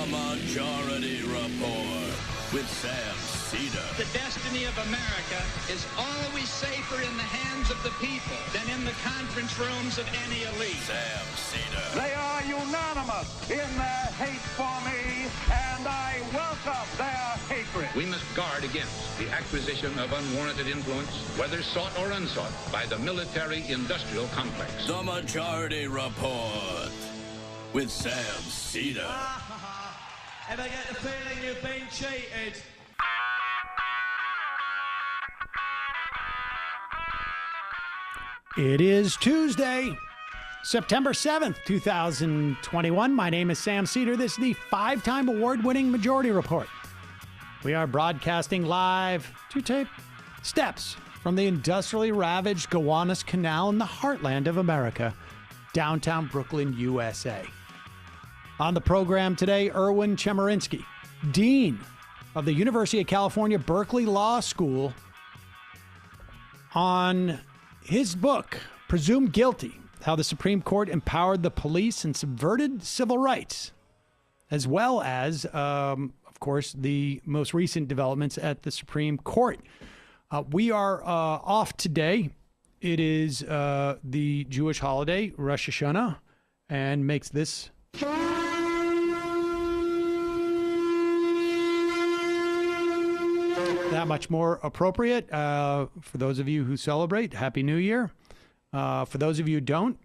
The Majority Report with Sam Seder. The destiny of America is always safer in the hands of the people than in the conference rooms of any elite. Sam Seder. They are unanimous in their hate for me, and I welcome their hatred. We must guard against the acquisition of unwarranted influence, whether sought or unsought, by the military-industrial complex. The Majority Report with Sam Seder. Ever get the feeling you've been cheated? It is Tuesday, September 7th, 2021. My name is Sam Seder. This is the five-time award-winning Majority Report. We are broadcasting live to tape steps from the industrially ravaged Gowanus Canal in the heartland of America, downtown Brooklyn, USA. On the program today, Erwin Chemerinsky, Dean of the University of California, Berkeley Law School, on his book, Presumed Guilty, How the Supreme Court Empowered the Police and Subverted Civil Rights, as well as, of course, the most recent developments at the Supreme Court. We are off today. It is the Jewish holiday, Rosh Hashanah, and makes this that much more appropriate. For those of you who celebrate, Happy New Year. For those of you who don't,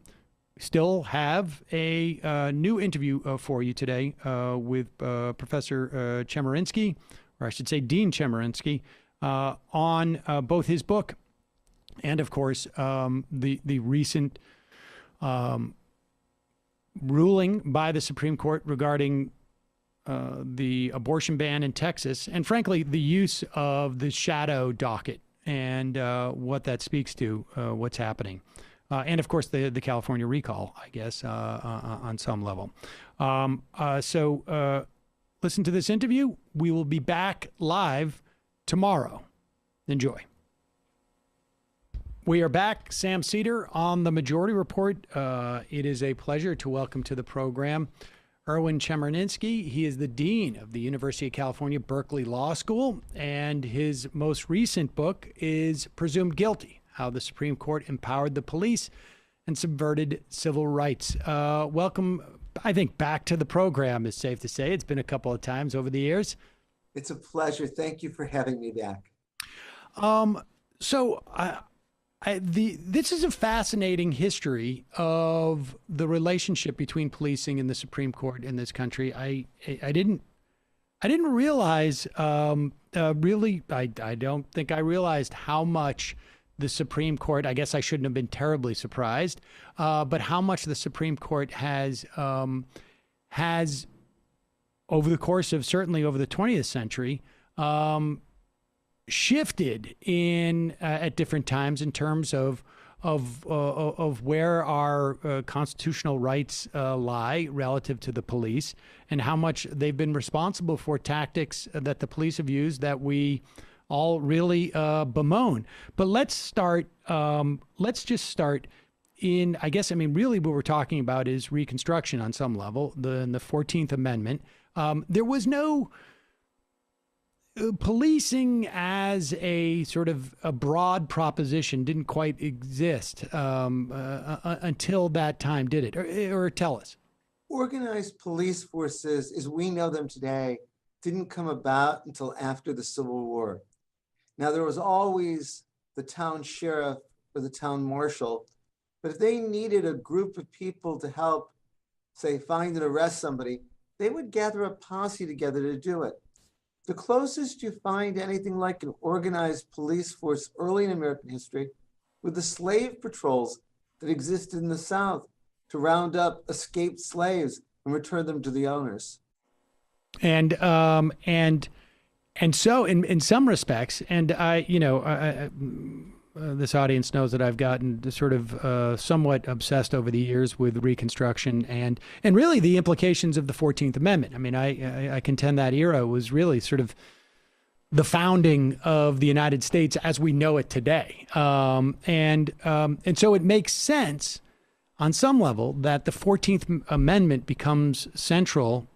still have a new interview for you today with Professor Chemerinsky, or I should say Dean Chemerinsky, on both his book and, of course, the recent ruling by the Supreme Court regarding the abortion ban in Texas, and frankly, the use of the shadow docket and what that speaks to, what's happening. And of course, the California recall, I guess, on some level. So listen to this interview. We will be back live tomorrow. Enjoy. We are back, Sam Seder, on the Majority Report. It is a pleasure to welcome to the program Erwin Chemerinsky. He is the Dean of the University of California, Berkeley Law School, and his most recent book is Presumed Guilty, How the Supreme Court Empowered the Police and Subverted Civil Rights. Welcome, I think, back to the program, is safe to say. It's been a couple of times over the years. It's a pleasure. Thank you for having me back. This is a fascinating history of the relationship between policing and the Supreme Court in this country. I didn't realize really. I don't think I realized how much the Supreme Court. I guess I shouldn't have been terribly surprised, but how much the Supreme Court has over the course of certainly over the 20th century. Shifted in at different times in terms of where our constitutional rights lie relative to the police, and how much they've been responsible for tactics that the police have used that we all really bemoan. But let's start. Let's just start in. I guess really what we're talking about is Reconstruction on some level. The 14th Amendment. There was no policing as a sort of a broad proposition didn't quite exist until that time, did it? Or tell us. Organized police forces, as we know them today, didn't come about until after the Civil War. Now, there was always the town sheriff or the town marshal, but if they needed a group of people to help, say, find and arrest somebody, they would gather a posse together to do it. The closest you find anything like an organized police force early in American history were the slave patrols that existed in the South to round up escaped slaves and return them to the owners. And so in some respects, and this audience knows that I've gotten sort of somewhat obsessed over the years with Reconstruction and really the implications of the 14th Amendment. I contend that era was really sort of the founding of the United States as we know it today. And so it makes sense on some level that the 14th Amendment becomes central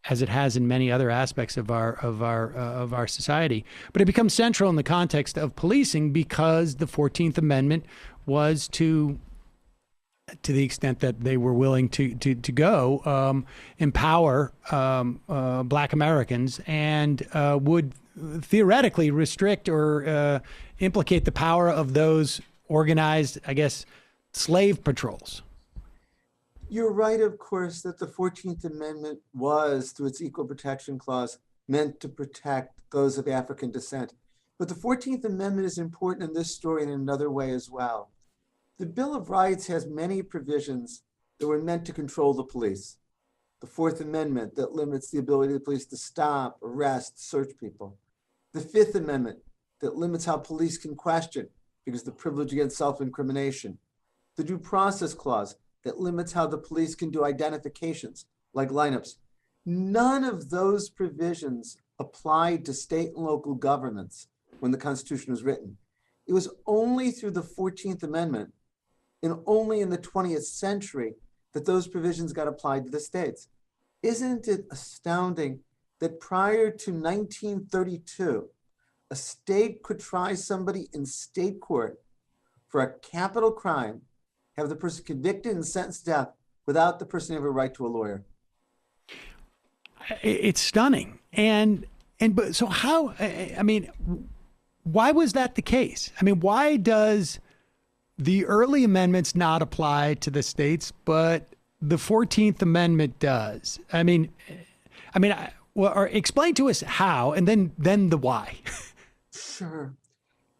as it has in many other aspects of our society. But it becomes central in the context of policing because the 14th Amendment was to the extent that they were willing to go, empower Black Americans and would theoretically restrict or implicate the power of those organized, I guess, slave patrols. You're right, of course, that the 14th Amendment was, through its Equal Protection Clause, meant to protect those of African descent. But the 14th Amendment is important in this story in another way as well. The Bill of Rights has many provisions that were meant to control the police. The Fourth Amendment that limits the ability of the police to stop, arrest, search people. The Fifth Amendment that limits how police can question because of the privilege against self-incrimination. The Due Process Clause that limits how the police can do identifications like lineups. None of those provisions applied to state and local governments when the Constitution was written. It was only through the 14th Amendment and only in the 20th century that those provisions got applied to the states. Isn't it astounding that prior to 1932, a state could try somebody in state court for a capital crime, have the person convicted and sentenced to death without the person having a right to a lawyer? It's stunning. But so how, I mean, why was that the case? I mean, why does the early amendments not apply to the states, but the 14th Amendment does? Or explain to us how, and then the why. Sure.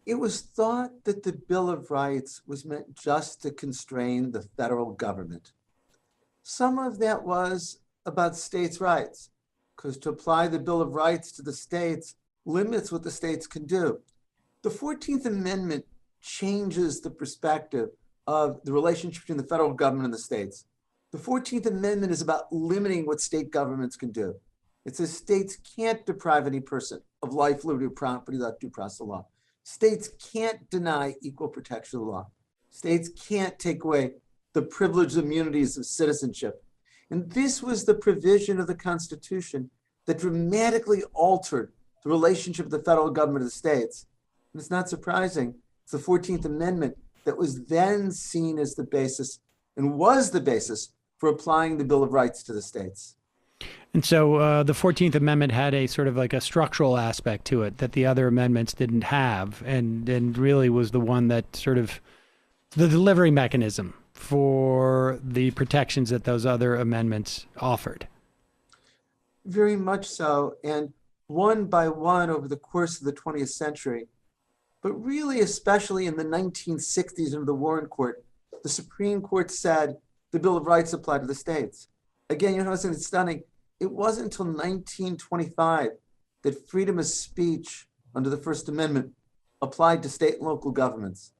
It was thought that the Bill of Rights was meant just to constrain the federal government. Some of that was about states' rights, because to apply the Bill of Rights to the states limits what the states can do. The 14th Amendment changes the perspective of the relationship between the federal government and the states. The 14th Amendment is about limiting what state governments can do. It says states can't deprive any person of life, liberty, or property without due process of law. States can't deny equal protection of the law. States can't take away the privileged immunities of citizenship. And this was the provision of the Constitution that dramatically altered the relationship of the federal government of the states. And it's not surprising. It's the 14th Amendment that was then seen as the basis and was the basis for applying the Bill of Rights to the states. And so the 14th Amendment had a sort of like a structural aspect to it that the other amendments didn't have, and really was the one that sort of the delivery mechanism for the protections that those other amendments offered. Very much so. And one by one over the course of the 20th century, but really especially in the 1960s under the Warren Court, the Supreme Court said the Bill of Rights applied to the states. Again, you know something that's stunning? It wasn't until 1925 that freedom of speech under the First Amendment applied to state and local governments.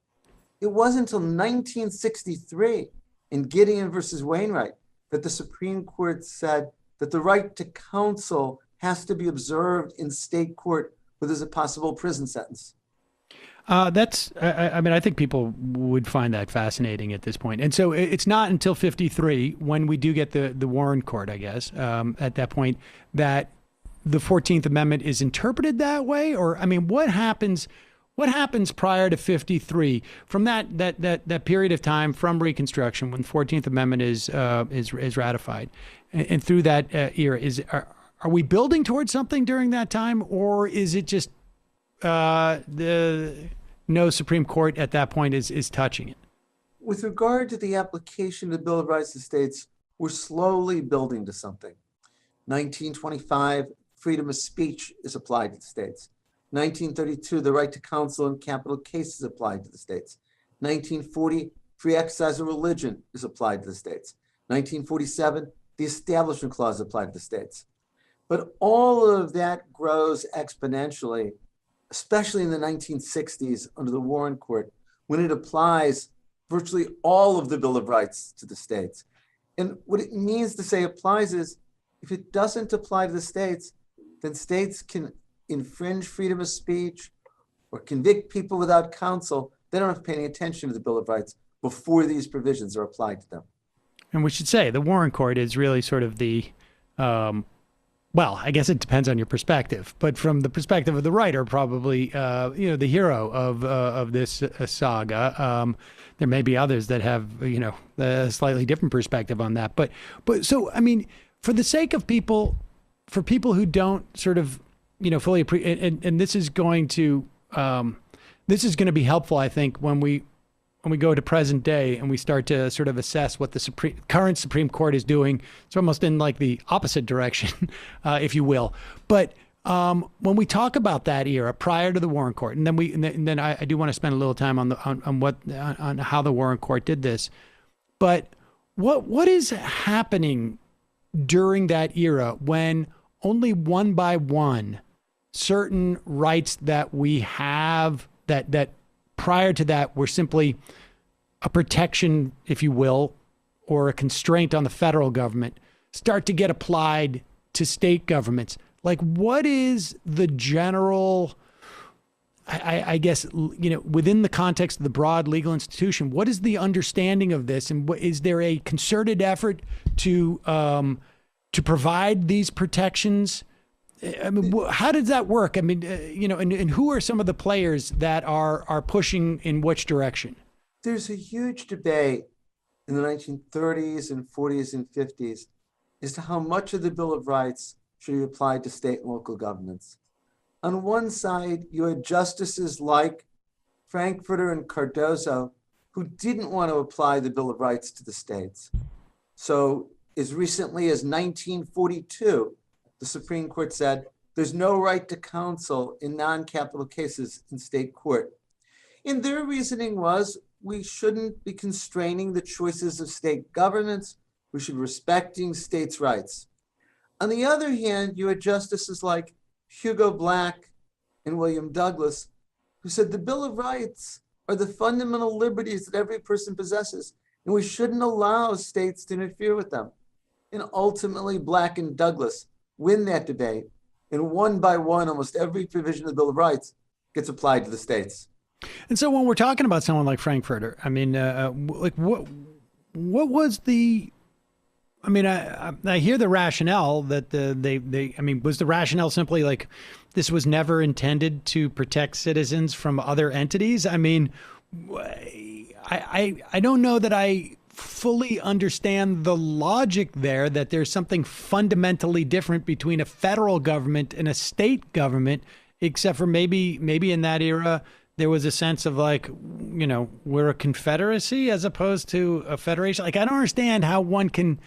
It wasn't until 1963 in Gideon versus Wainwright that the Supreme Court said that the right to counsel has to be observed in state court where there's a possible prison sentence. I think people would find that fascinating at this point. And so it's not until 53 when we do get the Warren Court, I guess, at that point, that the 14th Amendment is interpreted that way? Or, I mean, what happens prior to 53 from that period of time from Reconstruction when the 14th Amendment is ratified and through that era? Are we building towards something during that time, or is it just no Supreme Court at that point is touching it? With regard to the application of the Bill of Rights to states, we're slowly building to something. 1925, freedom of speech is applied to the states. 1932, the right to counsel in capital cases applied to the states. 1940, free exercise of religion is applied to the states. 1947, the Establishment Clause applied to the states. But all of that grows exponentially, especially in the 1960s under the Warren Court, when it applies virtually all of the Bill of Rights to the states. And what it means to say applies is, if it doesn't apply to the states, then states can infringe freedom of speech or convict people without counsel. They don't have to pay any attention to the Bill of Rights before these provisions are applied to them. And we should say the Warren Court is really sort of the well, I guess it depends on your perspective, but from the perspective of the writer, probably, the hero of this saga. There may be others that have, a slightly different perspective on that. But so, I mean, for the sake of people, for people who don't sort of, fully appreciate, and this is going to be helpful, I think, when we go to present day and we start to sort of assess what the current Supreme Court is doing. It's almost in like the opposite direction, if you will. But when we talk about that era prior to the Warren Court, and then I do want to spend a little time on how the Warren Court did this. But what is happening during that era when only one by one certain rights that we have that prior to that were simply a protection, if you will, or a constraint on the federal government, start to get applied to state governments? Like, what is the general, I guess, within the context of the broad legal institution, what is the understanding of this? And is there a concerted effort to provide these protections? I mean, how does that work? I mean, and who are some of the players that are pushing in which direction? There's a huge debate in the 1930s and 40s and 50s as to how much of the Bill of Rights should be applied to state and local governments. On one side, you had justices like Frankfurter and Cardozo who didn't want to apply the Bill of Rights to the states. So as recently as 1942, the Supreme Court said there's no right to counsel in non-capital cases in state court. And their reasoning was we shouldn't be constraining the choices of state governments. We should be respecting states' rights. On the other hand, you had justices like Hugo Black and William Douglas, who said the Bill of Rights are the fundamental liberties that every person possesses, and we shouldn't allow states to interfere with them. And ultimately, Black and Douglas win that debate, and one by one, almost every provision of the Bill of Rights gets applied to the states. And so when we're talking about someone like Frankfurter, I mean, like what was the, I mean, I hear the rationale that was the rationale simply like this was never intended to protect citizens from other entities? I mean, I don't know that I fully understand the logic there, that there's something fundamentally different between a federal government and a state government, except for maybe in that era, there was a sense of like, we're a confederacy as opposed to a federation. Like, I don't understand how one can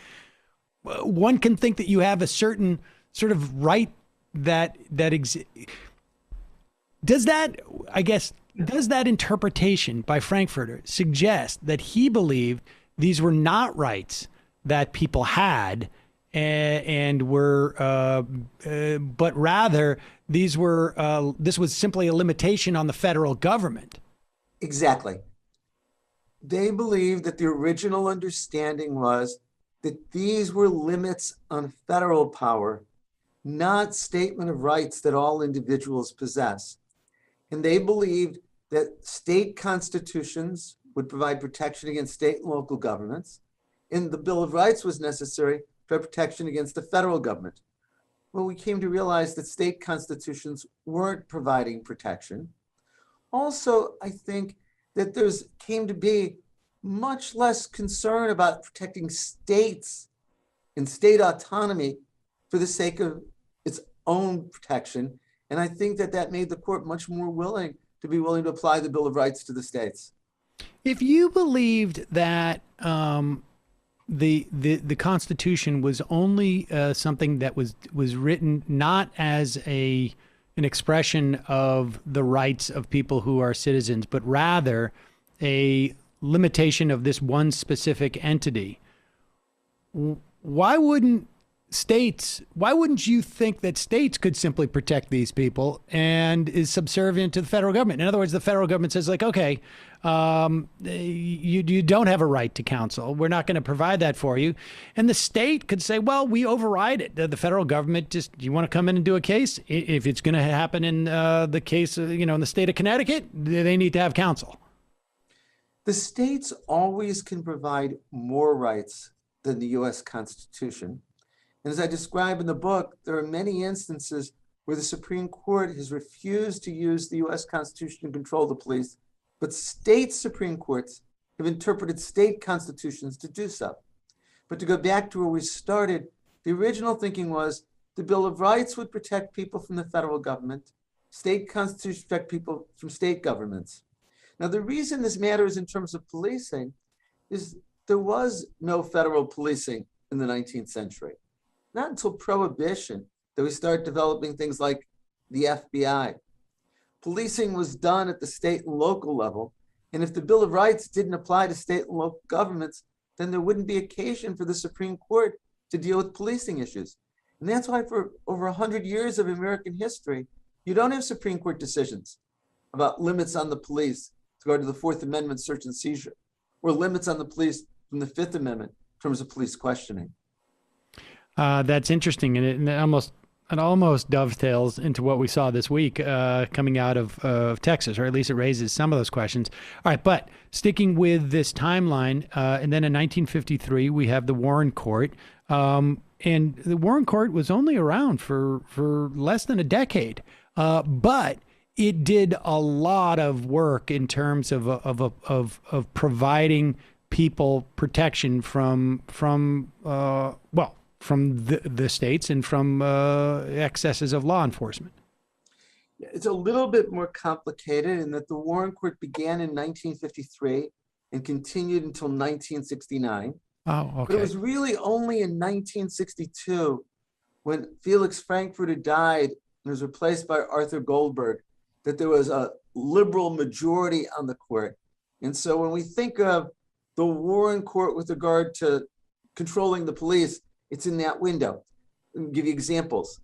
think that you have a certain sort of right that exists. Does that interpretation by Frankfurter suggest that he believed these were not rights that people had and were, but rather this was simply a limitation on the federal government? Exactly. They believed that the original understanding was that these were limits on federal power, not statement of rights that all individuals possess. And they believed that state constitutions would provide protection against state and local governments, and the Bill of Rights was necessary for protection against the federal government. Well, we came to realize that state constitutions weren't providing protection. Also, I think that came to be much less concern about protecting states and state autonomy for the sake of its own protection. And I think that made the court much more willing to apply the Bill of Rights to the states. If you believed that the Constitution was only something that was written not as an expression of the rights of people who are citizens, but rather a limitation of this one specific entity, why wouldn't you think that states could simply protect these people and is subservient to the federal government? In other words, the federal government says like, okay, you don't have a right to counsel. We're not going to provide that for you. And the state could say, well, we override it. The federal government you want to come in and do a case? If it's going to happen in the case, in the state of Connecticut, they need to have counsel. The states always can provide more rights than the U.S. Constitution. And as I describe in the book, there are many instances where the Supreme Court has refused to use the US Constitution to control the police, but state Supreme Courts have interpreted state constitutions to do so. But to go back to where we started, the original thinking was the Bill of Rights would protect people from the federal government, state constitutions protect people from state governments. Now, the reason this matters in terms of policing is there was no federal policing in the 19th century. Not until Prohibition that we start developing things like the FBI. Policing was done at the state and local level, and if the Bill of Rights didn't apply to state and local governments, then there wouldn't be occasion for the Supreme Court to deal with policing issues. And that's why for over 100 years of American history, you don't have Supreme Court decisions about limits on the police to go to the Fourth Amendment search and seizure, or limits on the police from the Fifth Amendment in terms of police questioning. That's interesting, and it almost dovetails into what we saw this week coming out of Texas, or at least it raises some of those questions. All right, but sticking with this timeline, and then in 1953 we have the Warren Court, and the Warren Court was only around for less than a decade, but it did a lot of work in terms of providing people protection from the states and from excesses of law enforcement. It's a little bit more complicated in that the Warren Court began in 1953 and continued until 1969. Oh, okay. But it was really only in 1962 when Felix Frankfurter died and was replaced by Arthur Goldberg that there was a liberal majority on the court. And so when we think of the Warren Court with regard to controlling the police, it's in that window. I'll give you examples.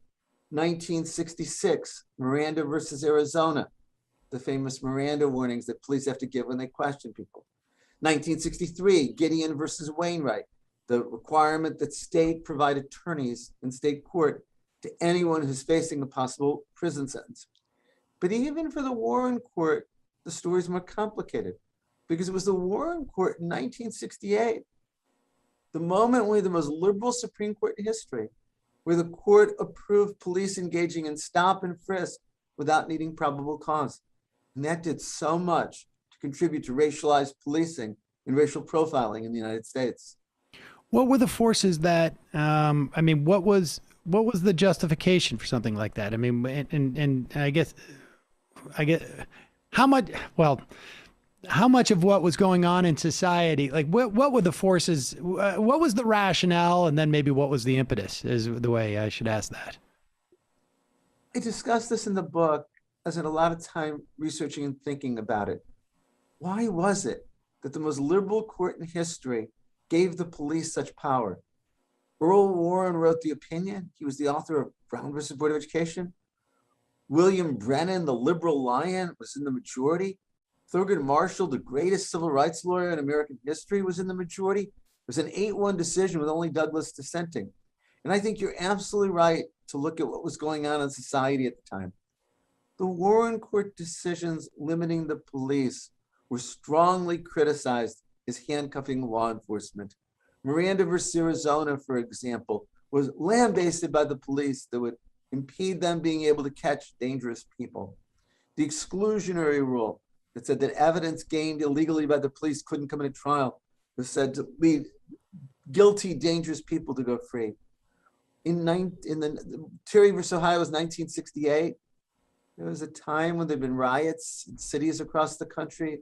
1966, Miranda versus Arizona, the famous Miranda warnings that police have to give when they question people. 1963, Gideon versus Wainwright, the requirement that state provide attorneys in state court to anyone who's facing a possible prison sentence. But even for the Warren Court, the story's more complicated because it was the Warren Court in 1968, the moment when we had the most liberal Supreme Court in history, where the court approved police engaging in stop and frisk without needing probable cause. And that did so much to contribute to racialized policing and racial profiling in the United States. What were the forces that, what was the justification for something like that? I mean, and I guess, how much of what was going on in society, like what were the forces, what was the rationale, and then maybe what was the impetus is the way I should ask that. I discussed this in the book. I spent a lot of time researching and thinking about it. Why was it that the most liberal court in history gave the police such power? Earl Warren wrote the opinion. He was the author of Brown versus Board of Education. William Brennan, the liberal lion, was in the majority. Thurgood Marshall, the greatest civil rights lawyer in American history, was in the majority. It was an 8-1 decision with only Douglas dissenting. And I think you're absolutely right to look at what was going on in society at the time. The Warren Court decisions limiting the police were strongly criticized as handcuffing law enforcement. Miranda versus Arizona, for example, was lambasted by the police that would impede them being able to catch dangerous people. The exclusionary rule that said that evidence gained illegally by the police couldn't come into trial was said to lead guilty, dangerous people to go free. Terry versus Ohio was 1968. There was a time when there'd been riots in cities across the country,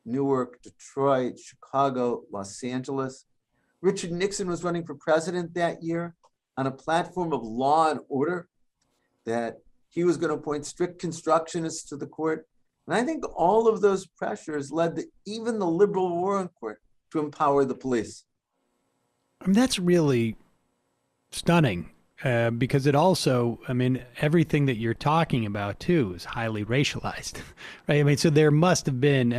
Newark, Detroit, Chicago, Los Angeles. Richard Nixon was running for president that year on a platform of law and order, that he was going to appoint strict constructionists to the court. And I think all of those pressures led to even the liberal Warren Court to empower the police. I mean, that's really stunning because it also, everything that you're talking about too is highly racialized, right? I mean, so there must have been,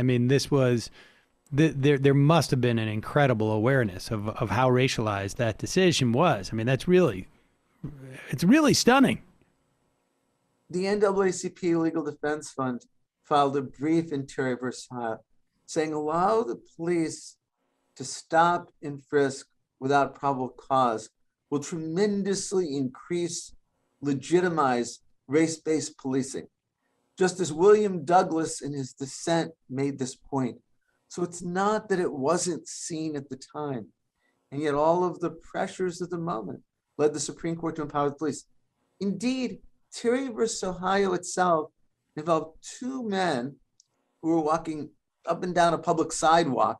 there must have been an incredible awareness of how racialized that decision was. I mean, it's really stunning. The NAACP Legal Defense Fund filed a brief in Terry versus Ohio saying allow the police to stop and frisk without probable cause will tremendously legitimize race-based policing. Justice William Douglas in his dissent made this point. So it's not that it wasn't seen at the time, and yet all of the pressures of the moment led the Supreme Court to empower the police. Indeed, Terry versus Ohio itself involved two men who were walking up and down a public sidewalk,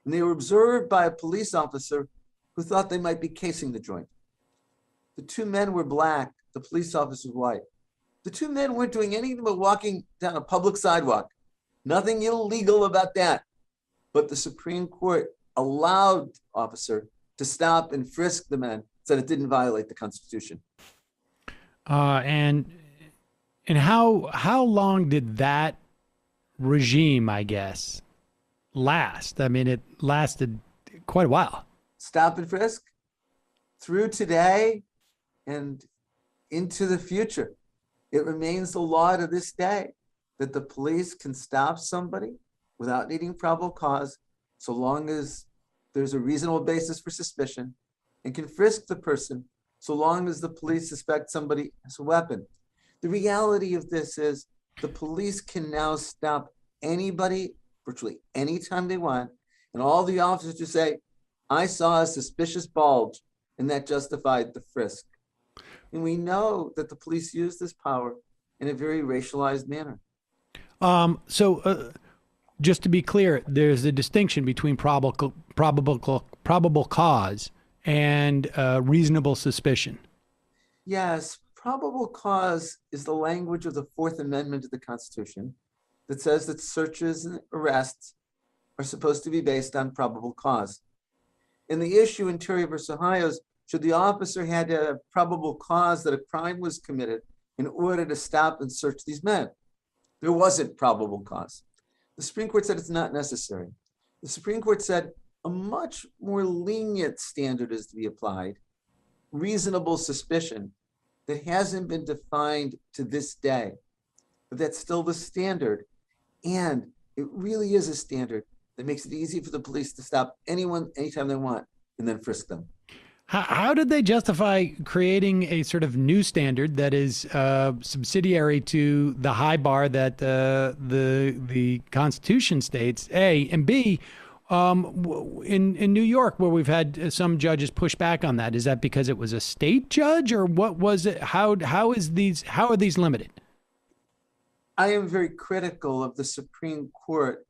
and they were observed by a police officer who thought they might be casing the joint. The two men were black, the police officer was white. The two men weren't doing anything but walking down a public sidewalk. Nothing illegal about that. But the Supreme Court allowed the officer to stop and frisk the men, said it didn't violate the Constitution. And how long did that regime, I guess, last? I mean, it lasted quite a while. Stop and frisk through today and into the future. It remains the law to this day that the police can stop somebody without needing probable cause, so long as there's a reasonable basis for suspicion, and can frisk the person so long as the police suspect somebody has a weapon. The reality of this is the police can now stop anybody virtually anytime they want, and all the officers just say, I saw a suspicious bulge, and that justified the frisk. And we know that the police use this power in a very racialized manner. Just to be clear, there's a distinction between probable cause and reasonable suspicion. Yes, probable cause is the language of the Fourth Amendment of the Constitution that says that searches and arrests are supposed to be based on probable cause. And the issue in Terry versus Ohio is, should the officer had to have probable cause that a crime was committed in order to stop and search these men? There wasn't probable cause. The Supreme Court said it's not necessary. The Supreme Court said a much more lenient standard is to be applied, reasonable suspicion, that hasn't been defined to this day. But that's still the standard. And it really is a standard that makes it easy for the police to stop anyone anytime they want and then frisk them. How did they justify creating a sort of new standard that is subsidiary to the high bar that the Constitution states, A, and B, in New York, where we've had some judges push back on that? Is that because it was a state judge, or what was it? How are these limited? I am very critical of the Supreme Court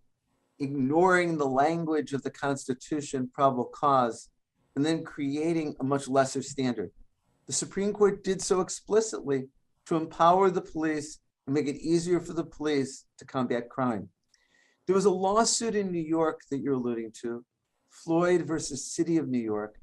ignoring the language of the Constitution, probable cause, and then creating a much lesser standard. The Supreme Court did so explicitly to empower the police and make it easier for the police to combat crime. There was a lawsuit in New York that you're alluding to, Floyd versus City of New York,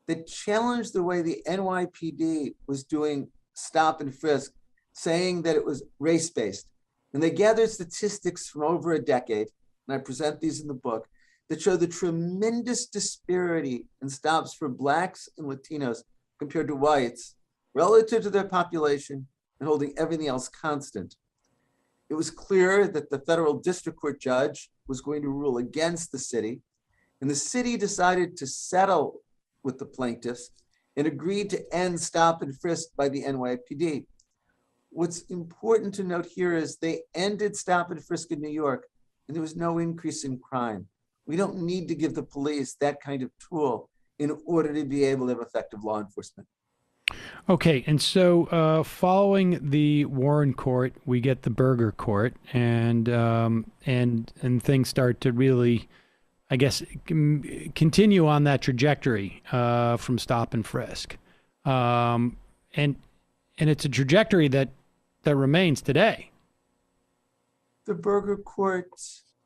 that challenged the way the NYPD was doing stop and frisk, saying that it was race-based. And they gathered statistics from over a decade, and I present these in the book, that show the tremendous disparity in stops for Blacks and Latinos compared to whites relative to their population and holding everything else constant. It was clear that the federal district court judge was going to rule against the city, and the city decided to settle with the plaintiffs and agreed to end stop and frisk by the NYPD. What's important to note here is they ended stop and frisk in New York, and there was no increase in crime. We don't need to give the police that kind of tool in order to be able to have effective law enforcement. Okay, and so following the Warren Court, we get the Berger Court, and things start to really, I guess, continue on that trajectory from stop and frisk, and it's a trajectory that remains today. The Berger Court,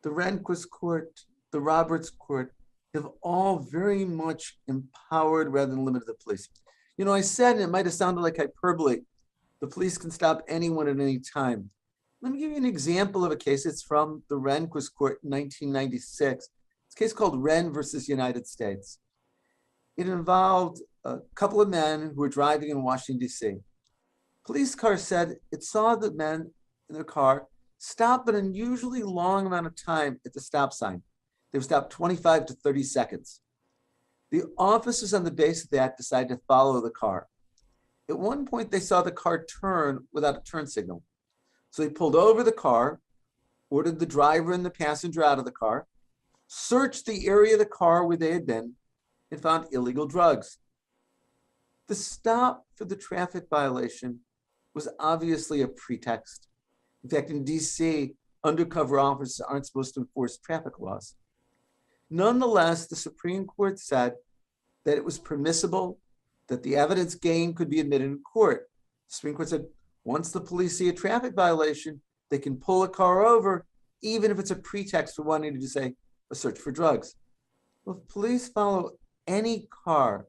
the Rehnquist Court, the Roberts Court have all very much empowered rather than limited the police. You know, I said, and it might have sounded like hyperbole, the police can stop anyone at any time. Let me give you an example of a case. It's from the Rehnquist Court in 1996. It's a case called Wren versus United States. It involved a couple of men who were driving in Washington, D.C. Police car said it saw the men in their car stop an unusually long amount of time at the stop sign. They would stop 25 to 30 seconds. The officers on the basis of that decided to follow the car. At one point, they saw the car turn without a turn signal. So they pulled over the car, ordered the driver and the passenger out of the car, searched the area of the car where they had been, and found illegal drugs. The stop for the traffic violation was obviously a pretext. In fact, in DC, undercover officers aren't supposed to enforce traffic laws. Nonetheless, the Supreme Court said that it was permissible, that the evidence gained could be admitted in court. The Supreme Court said, once the police see a traffic violation, they can pull a car over, even if it's a pretext for wanting to say a search for drugs. Well, if police follow any car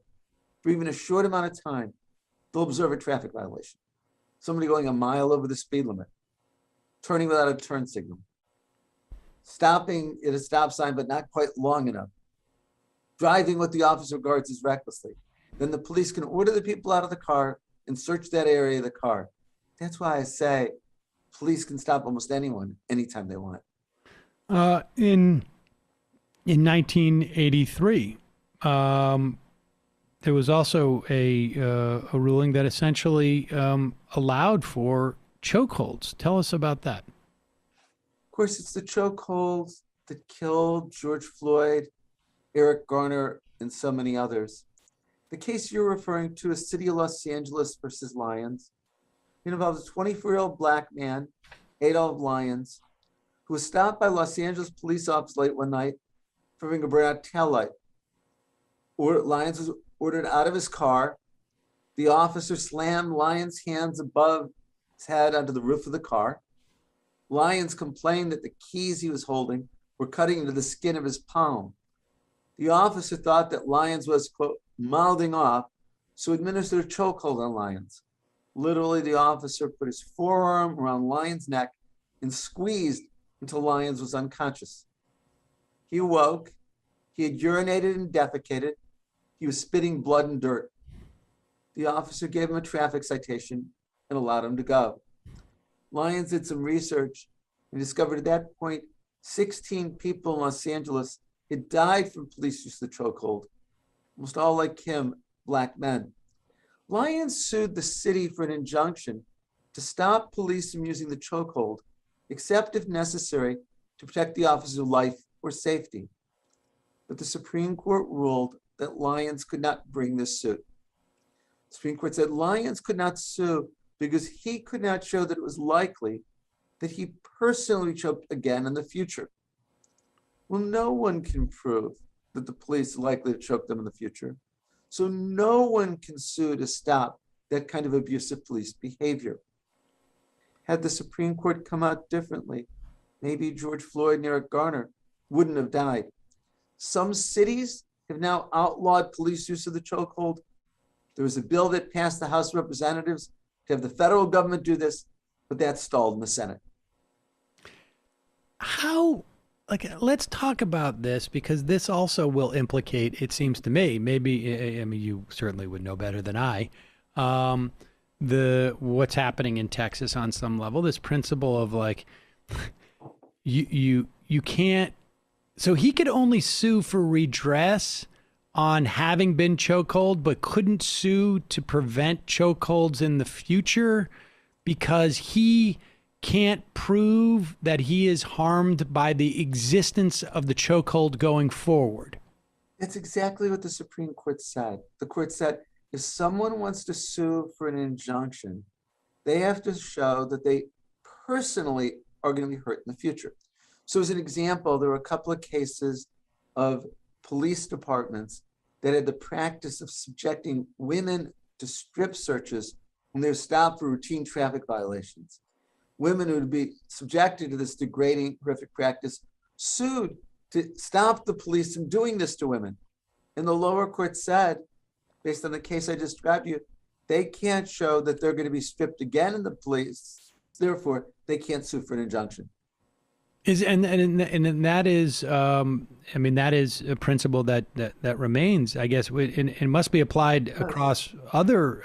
for even a short amount of time, they'll observe a traffic violation. Somebody going a mile over the speed limit, turning without a turn signal, stopping at a stop sign but not quite long enough, driving what the officer regards as recklessly. Then the police can order the people out of the car and search that area of the car. That's why I say police can stop almost anyone anytime they want. In 1983, there was also a ruling that essentially allowed for chokeholds. Tell us about that. Of course, it's the chokeholds that killed George Floyd, Eric Garner, and so many others. The case you're referring to is City of Los Angeles versus Lyons. It involves a 24-year-old black man, Adolph Lyons, who was stopped by Los Angeles police officers late one night for having a burnout taillight. Lyons was ordered out of his car. The officer slammed Lyons' hands above his head onto the roof of the car. Lyons complained that the keys he was holding were cutting into the skin of his palm. The officer thought that Lyons was, quote, mouthing off, so administered a chokehold on Lyons. Literally, the officer put his forearm around Lyons' neck and squeezed until Lyons was unconscious. He awoke. He had urinated and defecated. He was spitting blood and dirt. The officer gave him a traffic citation and allowed him to go. Lyons did some research and discovered at that point 16 people in Los Angeles had died from police use of the chokehold, almost all like him, black men. Lyons sued the city for an injunction to stop police from using the chokehold, except if necessary to protect the officer's life or safety. But the Supreme Court ruled that Lyons could not bring this suit. The Supreme Court said Lyons could not sue because he could not show that it was likely that he personally choked again in the future. Well, no one can prove that the police are likely to choke them in the future. So no one can sue to stop that kind of abusive police behavior. Had the Supreme Court come out differently, maybe George Floyd and Eric Garner wouldn't have died. Some cities have now outlawed police use of the chokehold. There was a bill that passed the House of Representatives to have the federal government do this, but that stalled in the Senate. Let's talk about this, because this also will implicate, it seems to me, maybe, I mean, you certainly would know better than I, what's happening in Texas on some level, this principle of like, you can't, so he could only sue for redress on having been chokehold, but couldn't sue to prevent chokeholds in the future because he can't prove that he is harmed by the existence of the chokehold going forward. That's exactly what the Supreme Court said. The court said if someone wants to sue for an injunction, they have to show that they personally are going to be hurt in the future. So as an example, there were a couple of cases of police departments that had the practice of subjecting women to strip searches when they were stopped for routine traffic violations. Women who would be subjected to this degrading, horrific practice sued to stop the police from doing this to women. And the lower court said, based on the case I described to you, they can't show that they're going to be stripped again in the police. Therefore, they can't sue for an injunction. And that is, I mean, that is a principle that remains, I guess. It must be applied across other,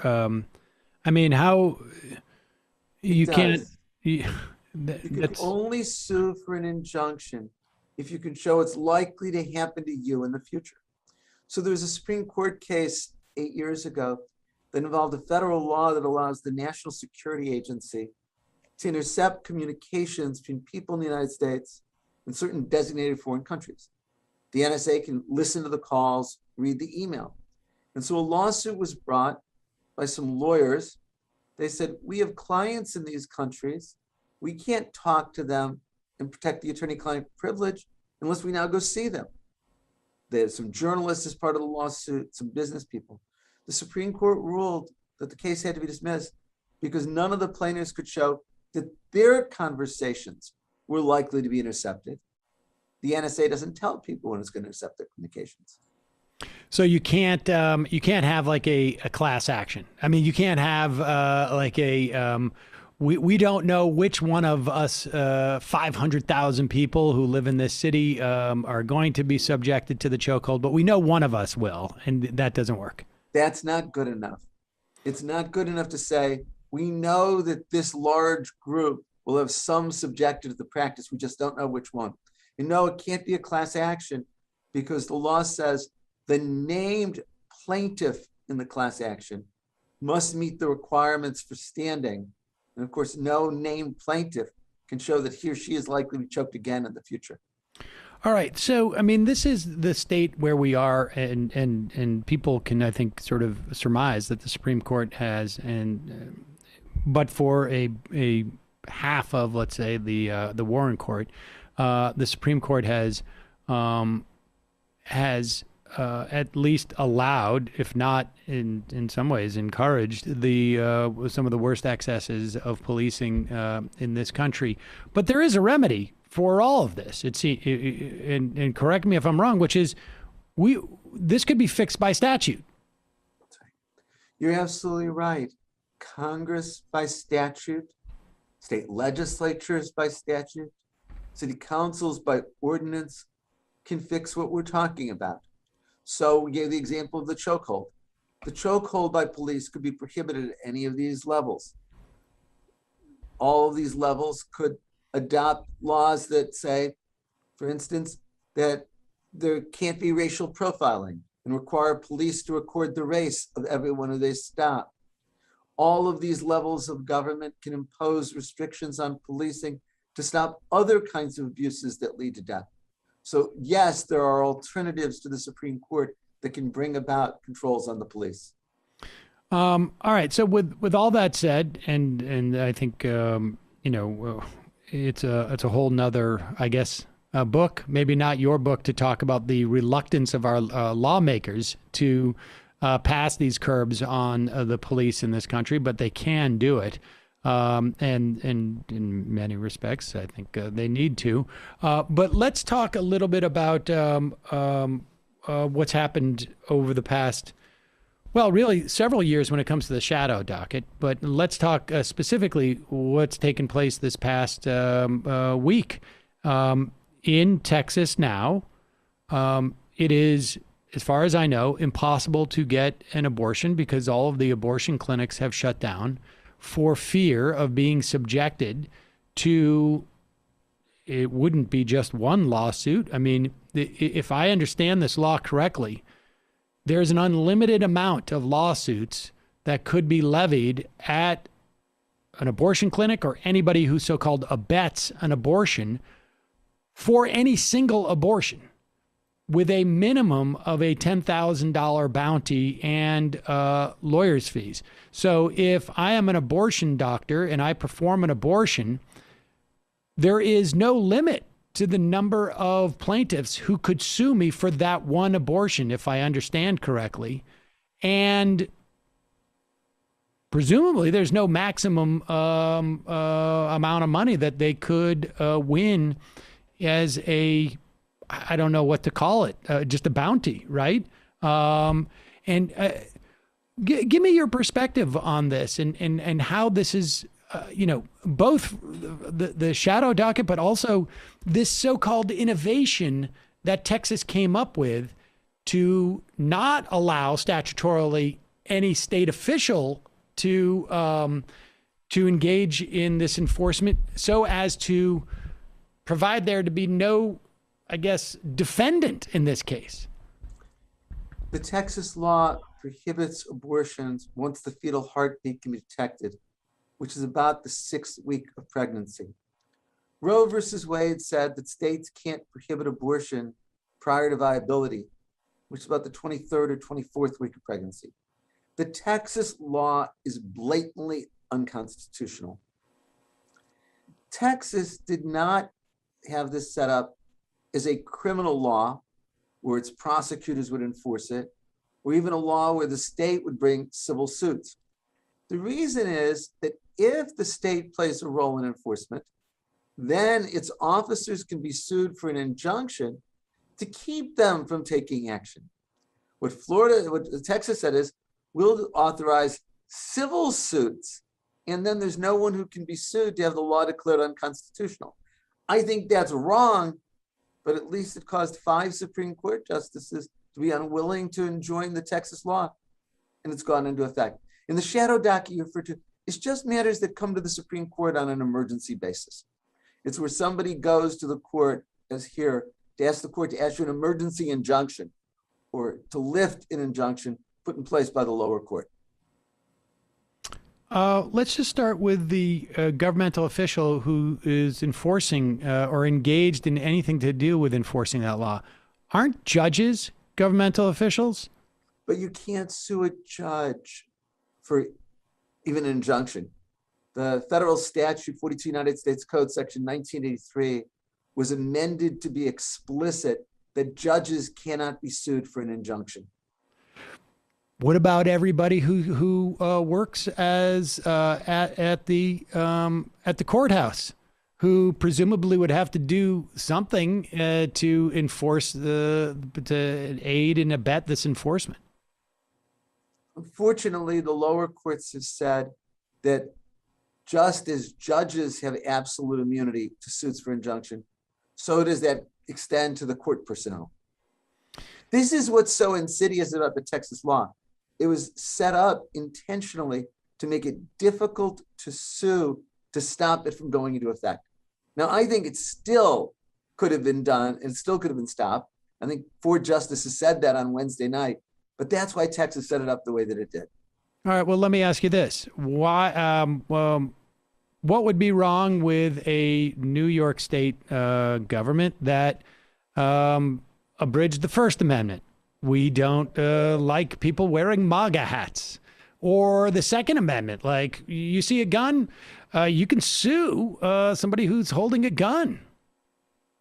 I mean, how you can't. You can only sue for an injunction if you can show it's likely to happen to you in the future. So there was a Supreme Court case 8 years ago that involved a federal law that allows the National Security Agency to intercept communications between people in the United States and certain designated foreign countries. The NSA can listen to the calls, read the email. And so a lawsuit was brought by some lawyers. They said, we have clients in these countries. We can't talk to them and protect the attorney-client privilege unless we now go see them. There's some journalists as part of the lawsuit, some business people. The Supreme Court ruled that the case had to be dismissed because none of the plaintiffs could show that their conversations were likely to be intercepted. The NSA doesn't tell people when it's going to intercept their communications. So you can't have like a class action. I mean, you can't have we don't know which one of us 500,000 people who live in this city are going to be subjected to the chokehold, but we know one of us will, and that doesn't work. That's not good enough. It's not good enough to say, we know that this large group will have some subjected to the practice. We just don't know which one. And no, it can't be a class action because the law says the named plaintiff in the class action must meet the requirements for standing. And of course, no named plaintiff can show that he or she is likely to be choked again in the future. All right. So, I mean, this is the state where we are, and people can, I think, sort of surmise that the Supreme Court has, and but for a half of, let's say, the Warren Court, the Supreme Court has at least allowed, if not in some ways encouraged, some of the worst excesses of policing in this country. But there is a remedy for all of this. And correct me if I'm wrong, which is this could be fixed by statute. You're absolutely right. Congress by statute, state legislatures by statute, city councils by ordinance can fix what we're talking about. So we gave the example of the chokehold. The chokehold by police could be prohibited at any of these levels. All of these levels could adopt laws that say, for instance, that there can't be racial profiling and require police to record the race of everyone who they stop. All of these levels of government can impose restrictions on policing to stop other kinds of abuses that lead to death. So yes, there are alternatives to the Supreme Court that can bring about controls on the police. All right. So with all that said, and I think it's a whole nother, I guess, book. Maybe not your book to talk about the reluctance of our lawmakers to pass these curbs on the police in this country, but they can do it. And in many respects, I think they need to. But let's talk a little bit about what's happened over the past, well, really several years when it comes to the shadow docket. But let's talk specifically what's taken place this past week. In Texas now, it is, as far as I know, impossible to get an abortion because all of the abortion clinics have shut down for fear of being subjected to, it wouldn't be just one lawsuit. I mean, if I understand this law correctly, there's an unlimited amount of lawsuits that could be levied at an abortion clinic or anybody who so-called abets an abortion for any single abortion, with a minimum of a $10,000 bounty and lawyer's fees. So if I am an abortion doctor and I perform an abortion, there is no limit to the number of plaintiffs who could sue me for that one abortion, if I understand correctly. And presumably there's no maximum amount of money that they could win as a, I don't know what to call it, just a bounty, right? Give me your perspective on this and how this is, both the shadow docket, but also this so-called innovation that Texas came up with to not allow statutorily any state official to engage in this enforcement, so as to provide there to be no, I guess, defendant in this case. The Texas law prohibits abortions once the fetal heartbeat can be detected, which is about the 6th week of pregnancy. Roe versus Wade said that states can't prohibit abortion prior to viability, which is about the 23rd or 24th week of pregnancy. The Texas law is blatantly unconstitutional. Texas did not have this set up as a criminal law where its prosecutors would enforce it, or even a law where the state would bring civil suits. The reason is that if the state plays a role in enforcement, then its officers can be sued for an injunction to keep them from taking action. What Texas said is, we'll authorize civil suits, and then there's no one who can be sued to have the law declared unconstitutional. I think that's wrong, but at least it caused 5 Supreme Court justices to be unwilling to enjoin the Texas law, and it's gone into effect. In the shadow docket you referred to, it's just matters that come to the Supreme Court on an emergency basis. It's where somebody goes to the court, as here, to ask the court to issue an emergency injunction or to lift an injunction put in place by the lower court. Let's just start with the governmental official who is enforcing or engaged in anything to do with enforcing that law. Aren't judges governmental officials? But you can't sue a judge for even an injunction. The federal statute, 42 United States Code, section 1983, was amended to be explicit that judges cannot be sued for an injunction. What about everybody who works as at the courthouse, who presumably would have to do something to enforce to aid and abet this enforcement? Unfortunately, the lower courts have said that just as judges have absolute immunity to suits for injunction, so does that extend to the court personnel. This is what's so insidious about the Texas law. It was set up intentionally to make it difficult to sue to stop it from going into effect. Now, I think it still could have been done and still could have been stopped. I think 4 justices said that on Wednesday night, but that's why Texas set it up the way that it did. All right. Well, let me ask you this: why? What would be wrong with a New York State government that abridged the First Amendment? We don't like people wearing MAGA hats. Or the Second Amendment, like you see a gun, you can sue somebody who's holding a gun.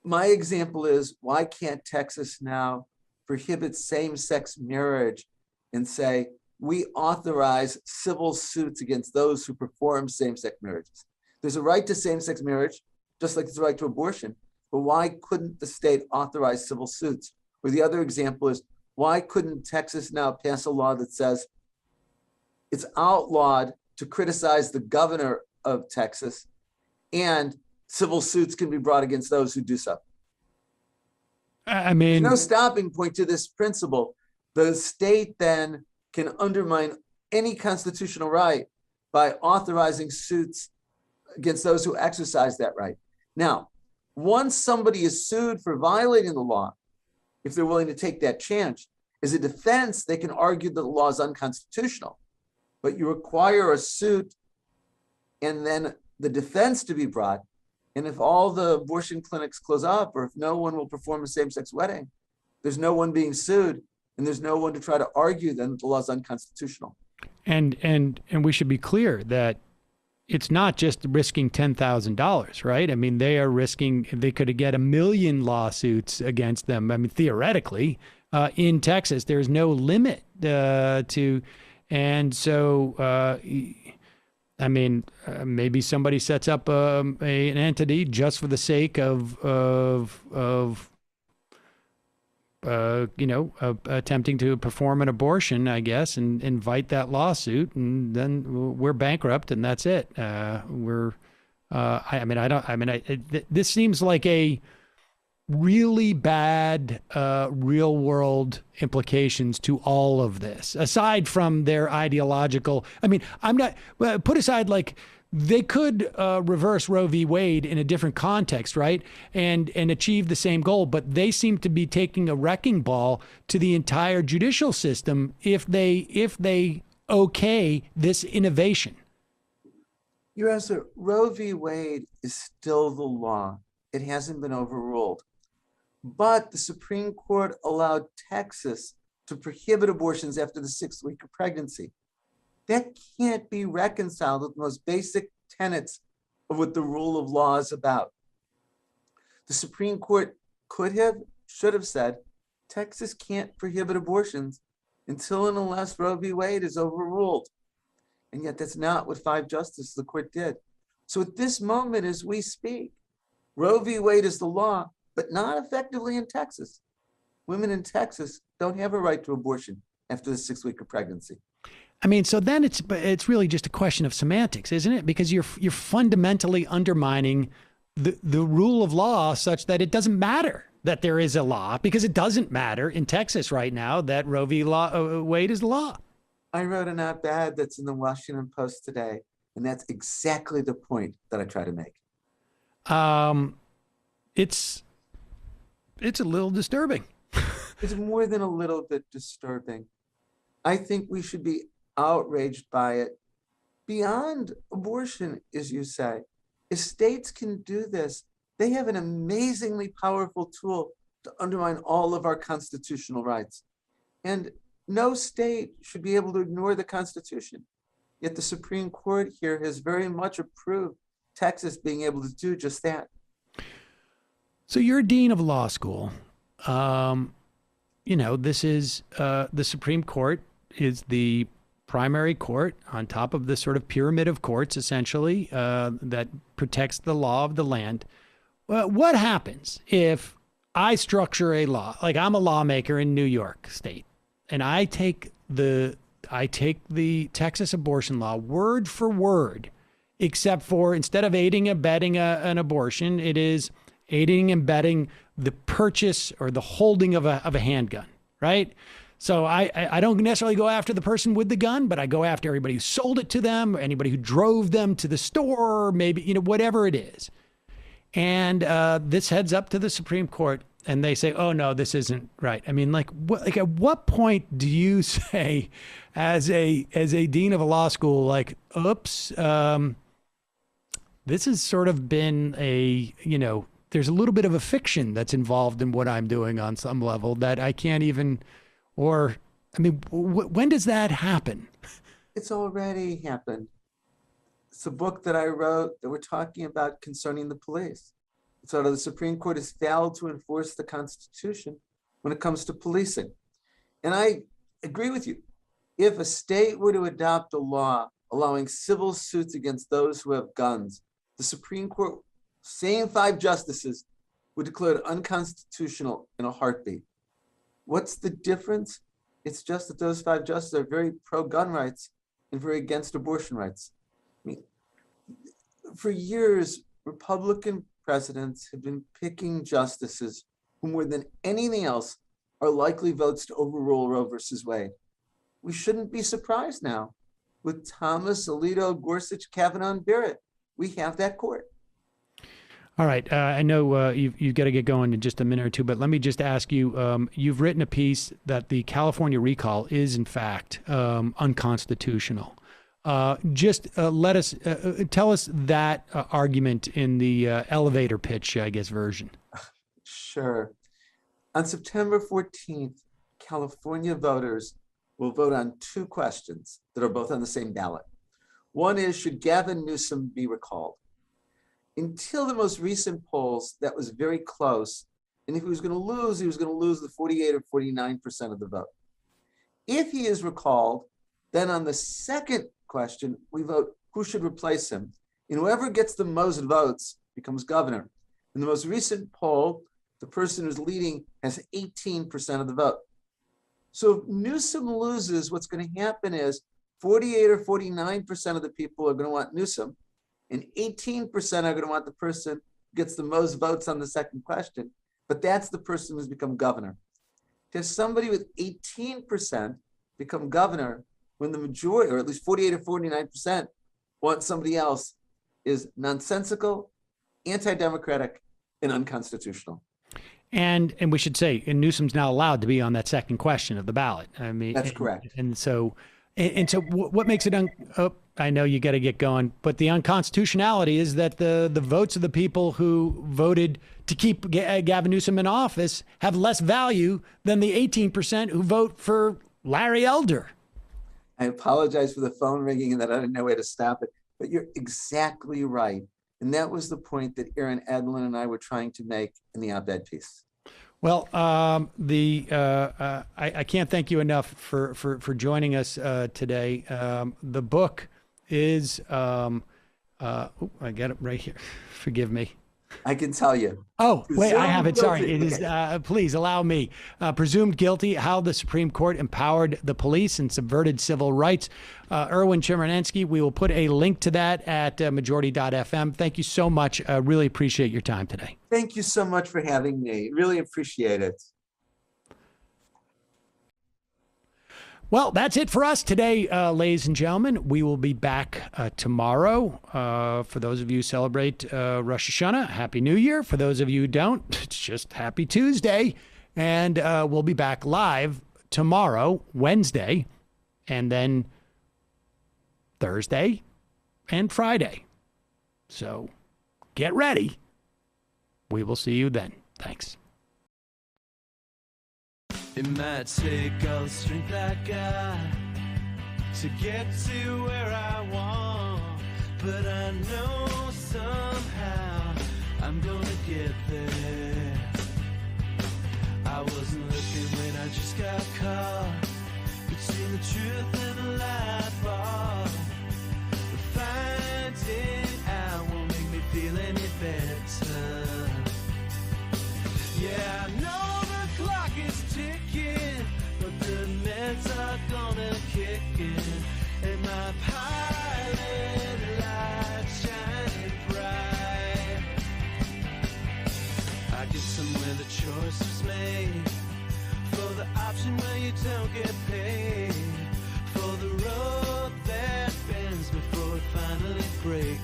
My example is, why can't Texas now prohibit same-sex marriage and say, we authorize civil suits against those who perform same-sex marriages? There's a right to same-sex marriage, just like there's a right to abortion, but why couldn't the state authorize civil suits? Or the other example is, why couldn't Texas now pass a law that says it's outlawed to criticize the governor of Texas and civil suits can be brought against those who do so? I mean, there's no stopping point to this principle. The state then can undermine any constitutional right by authorizing suits against those who exercise that right. Now, once somebody is sued for violating the law, if they're willing to take that chance, as a defense, they can argue that the law is unconstitutional, but you require a suit and then the defense to be brought. And if all the abortion clinics close up, or if no one will perform a same-sex wedding, there's no one being sued, and there's no one to try to argue then that the law is unconstitutional. And we should be clear that it's not just risking $10,000, right? I mean, they are risking, they could get 1 million lawsuits against them. I mean, theoretically, in Texas, there's no limit to, and so, I mean, maybe somebody sets up an entity just for the sake of attempting to perform an abortion, I guess, and invite that lawsuit, and then we're bankrupt, and that's it. This seems like really bad real world implications to all of this, aside from their ideological. I mean, I'm not, put aside, like, they could reverse Roe v. Wade in a different context, right? And achieve the same goal, but they seem to be taking a wrecking ball to the entire judicial system if they okay this innovation. Your answer, Roe v. Wade is still the law. It hasn't been overruled. But the Supreme Court allowed Texas to prohibit abortions after the 6th week of pregnancy. That can't be reconciled with the most basic tenets of what the rule of law is about. The Supreme Court should have said, Texas can't prohibit abortions until and unless Roe v. Wade is overruled. And yet that's not what 5 justices of the court did. So at this moment, as we speak, Roe v. Wade is the law, but not effectively in Texas. Women in Texas don't have a right to abortion after the 6th week of pregnancy. I mean, so then it's really just a question of semantics, isn't it? Because you're fundamentally undermining the rule of law such that it doesn't matter that there is a law, because it doesn't matter in Texas right now that Roe v. Wade is the law. I wrote an op-ed that's in the Washington Post today, and that's exactly the point that I try to make. It's a little disturbing. It's more than a little bit disturbing. I think we should be outraged by it beyond abortion, as you say. If states can do this, they have an amazingly powerful tool to undermine all of our constitutional rights. And no state should be able to ignore the Constitution. Yet the Supreme Court here has very much approved Texas being able to do just that. So you're a dean of law school. This is the Supreme Court is the primary court on top of the sort of pyramid of courts, essentially, that protects the law of the land. What happens if I structure a law, like I'm a lawmaker in New York State, and I take the Texas abortion law word for word, except for instead of aiding and abetting an abortion, it is aiding and abetting the purchase or the holding of a handgun, right? So I don't necessarily go after the person with the gun, but I go after everybody who sold it to them, or anybody who drove them to the store, maybe, whatever it is. And this heads up to the Supreme Court, and they say, "Oh no, this isn't right." I mean, at what point do you say, as a dean of a law school, like, "Oops, this has sort of been there's a little bit of a fiction that's involved in what I'm doing on some level that I can't even," or, I mean, when does that happen? It's already happened. It's a book that I wrote that we're talking about concerning the police. So the Supreme Court has failed to enforce the Constitution when it comes to policing. And I agree with you. If a state were to adopt a law allowing civil suits against those who have guns, the Supreme Court, same 5 justices, would declare it unconstitutional in a heartbeat. What's the difference? It's just that those 5 justices are very pro-gun rights and very against abortion rights. I mean, for years, Republican presidents have been picking justices who, more than anything else, are likely votes to overrule Roe versus Wade. We shouldn't be surprised now. With Thomas, Alito, Gorsuch, Kavanaugh, and Barrett, we have that court. All right. I know you've got to get going in just a minute or two, but let me just ask you, you've written a piece that the California recall is, in fact, unconstitutional. Let us tell us that argument in the elevator pitch, I guess, version. Sure. On September 14th, California voters will vote on 2 questions that are both on the same ballot. One is, should Gavin Newsom be recalled? Until the most recent polls, that was very close. And if he was going to lose, he was going to lose the 48 or 49% of the vote. If he is recalled, then on the second question, we vote who should replace him. And whoever gets the most votes becomes governor. In the most recent poll, the person who's leading has 18% of the vote. So if Newsom loses, what's going to happen is 48 or 49% of the people are going to want Newsom, and 18% are going to want the person who gets the most votes on the second question. but that's the person who's become governor. To have somebody with 18% become governor when the majority, or at least 48 or 49%, want somebody else is nonsensical, anti-democratic, and unconstitutional. And we should say, and Newsom's now allowed to be on that second question of the ballot. I mean, That's correct. And so what makes it I know you got to get going, but the unconstitutionality is that the votes of the people who voted to keep Gavin Newsom in office have less value than the 18% who vote for Larry Elder. I apologize for the phone ringing and that I didn't know where to stop it, but you're exactly right. And that was the point that Aaron Adlin and I were trying to make in the op-ed piece. Well, I can't thank you enough for joining us today. The book is, I got it right here. Forgive me. I can tell you. Oh, wait, I have it. Sorry. Guilty. It is, please allow me. Presumed Guilty, How the Supreme Court Empowered the Police and Subverted Civil Rights. Erwin Chemerinsky, we will put a link to that at majority.fm. Thank you so much. Really appreciate your time today. Thank you so much for having me. Really appreciate it. Well, that's it for us today, ladies and gentlemen. We will be back tomorrow. For those of you who celebrate Rosh Hashanah, Happy New Year. For those of you who don't, it's just Happy Tuesday. And we'll be back live tomorrow, Wednesday, and then Thursday and Friday. So get ready. We will see you then. Thanks. It might take all the strength I got to get to where I want, but I know somehow I'm gonna get there. I wasn't looking when I just got caught between the truth and the lie bar. But finding out won't make me feel any better. Yeah, I know the clock is ticking, but the meds are gonna kick in, and my pilot light shining bright. I guess somewhere the choice was made for the option where you don't get paid, for the road that bends before it finally breaks.